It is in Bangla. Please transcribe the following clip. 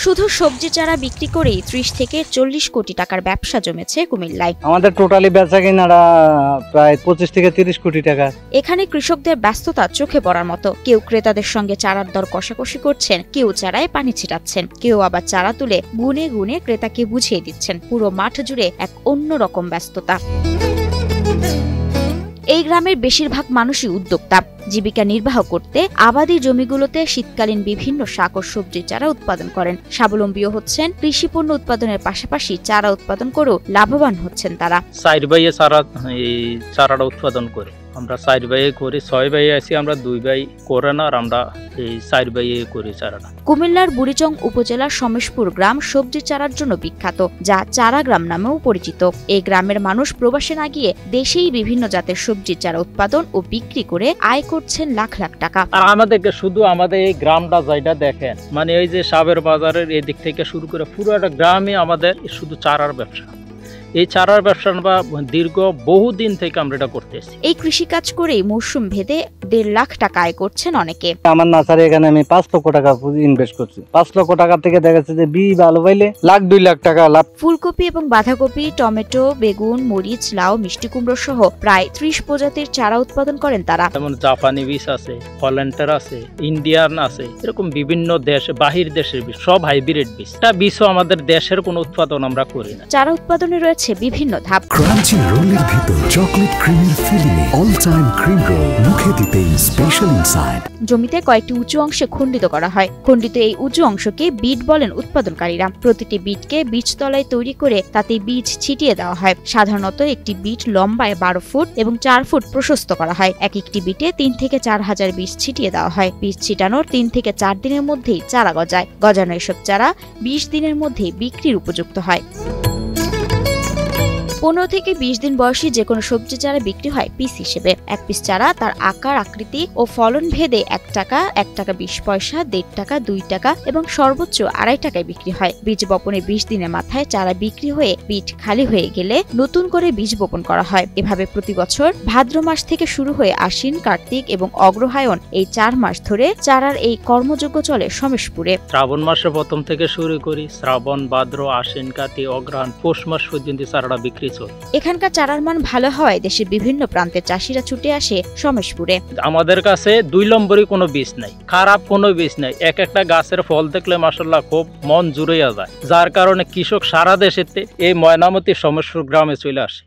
শুধু সবজি চারা বিক্রি করেই ৩০ থেকে ৪০ কোটি টাকার ব্যবসা জমেছে কুমিল্লায়। আমাদের টোটালি বেচা কিনারা প্রায় 25 থেকে 30 কোটি টাকা। এখানে কৃষকদের ব্যস্ততা চোখে পড়ার মতো। কেউ ক্রেতাদের সঙ্গে চারার দর কষাকষি করছেন, কেউ চারায় পানি ছিটাচ্ছেন, কেউ আবার চারা তুলে গুনে গুনে ক্রেতাকে বুঝিয়ে দিচ্ছেন। পুরো মাঠ জুড়ে এক অন্যরকম ব্যস্ততা। এই গ্রামের বেশিরভাগ মানুষই উদ্যোক্তা। জীবিকা নির্বাহ করতে আবাদি জমিগুলোতে শীতকালীন বিভিন্ন শাক ও সবজির চারা উৎপাদন করেন। স্বাবলম্বীও হচ্ছেন। কৃষি পণ্য উৎপাদনের পাশাপাশি চারা উৎপাদন করেও লাভবান হচ্ছেন তারা। 4 ভাইয়ে চারাটা উৎপাদন করে আমরা 4 ভাইয়ে করি, 6 ভাইয়ে আছি আমরা, 2 ভাই করে না, আর আমরা এই 4 ভাইয়ে করি চারাটা। কুমিল্লার বুড়িচং উপজেলার সমেশপুর গ্রাম সবজি চারার জন্য বিখ্যাত, যা চারা গ্রাম নামেও পরিচিত। এই গ্রামের মানুষ প্রবাসে না গিয়ে দেশেই বিভিন্ন জাতের সবজির চারা উৎপাদন ও বিক্রি করে আয় করছেন লাখ লাখ টাকা। আর আমাদেরকে শুধু আমাদের এই গ্রামটা যেটা দেখেন, মানে এই যে সাবের বাজারের এই দিক থেকে শুরু করে পুরো একটা গ্রামে আমাদের শুধু চারার ব্যবসা। এই চারার ব্যবসা দীর্ঘ বহুদিন থেকে আমরা এটা করতেছি। এই কৃষিকাজ করেই মৌসুম ভেদে 1.5 লাখ টাকা আয় করছেন অনেকে। আমার নার্সারি এখানে আমি 5 লক্ষ টাকা ইনভেস্ট করছি। 5 লক্ষ টাকা থেকে দেখা যাচ্ছে যে বীজ ভালো পাইলে 1.5 লাখ টাকা লাভ। ফুলকপি এবং বাঁধাকপি, টমেটো, বেগুন, মরিচ, লাউ, মিষ্টি কুমড়ো সহ প্রায় 30 প্রজাতির চারা উৎপাদন করেন তারা। যেমন জাপানি বীজ আছে, হল্যান্ডের আছে, ইন্ডিয়ান আছে, এরকম বিভিন্ন দেশ, বাহির দেশের বীজ, সব হাইব্রিড বীজ। এটা বীজও আমাদের দেশের কোনো উৎপাদন আমরা করি না। চারা উৎপাদনে রয়েছে বিভিন্ন ধাপ। ক্রাঞ্চি রোলের ভিতর চকলেট ক্রিমের ফিলিংয়ে অল টাইম ক্রিম রোল, মুখে দিতে স্পেশাল ইনসাইড। জমিতে কয়েকটি উঁচু অংশে খণ্ডিত করা হয়। খণ্ডিত এই উঁচু অংশকে বিট বলেন উৎপাদনকারীরা। প্রতিটি বিটকে বীজতলায় তৈরি করে তাতে বীজ ছিটিয়ে দেওয়া হয়। সাধারণত একটি বিট লম্বায় 12 ফুট এবং 4 ফুট প্রশস্ত করা হয়। এক একটি বিটে 3 থেকে 4 হাজার বীজ ছিটিয়ে দেওয়া হয়। বীজ ছিটানোর 3 থেকে 4 দিনের মধ্যেই চারা গজায়। গজানো এসব চারা 20 দিনের মধ্যেই বিক্রির উপযুক্ত হয়। 15 থেকে 20 দিন বয়সী যে কোনো সবজি চারা বিক্রি হয় পিস হিসেবে। এক পিস চারা তার আকার, আকৃতি ও ফলন ভেদে 1 টাকা, 1 টাকা 20 পয়সা, 1.5 টাকা, 2 টাকা এবং সর্বোচ্চ 2.5 টাকায় বিক্রি হয়। বীজ বপনের 20 দিনের মাথায় চারা বিক্রি হয়ে বিট খালি হয়ে গেলে নতুন করে বীজ বপন করা হয়। এভাবে প্রতি বছর ভাদ্র মাস থেকে শুরু হয়ে আশ্বিন, কার্তিক এবং অগ্রহায়ণ এই 4 মাস ধরে চারার এই কর্মযজ্ঞ চলে সমেশপুরে। শ্রাবণ মাসে প্রথম থেকে শুরু করি, শ্রাবণ, ভাদ্র, আশ্বিন, কার্তিক, অগ্রহায়ণ, পৌষ মাস পর্যন্ত চারাটা বিক্রি। এখানকার চারার মান ভালো হওয়ায় দেশের বিভিন্ন প্রান্তের চাষিরা ছুটে আসে সমেশপুরে। আমাদের কাছে 2 নম্বরই কোনো বীজ নাই, খারাপ কোনো বীজ নাই। এক একটা গাছের ফল দেখলে মাশাআল্লাহ খুব মন জুড়িয়ে যায়, যার কারণে কৃষক সারা দেশেতে এই ময়নামতি সমেশপুর গ্রামে চলে আসে।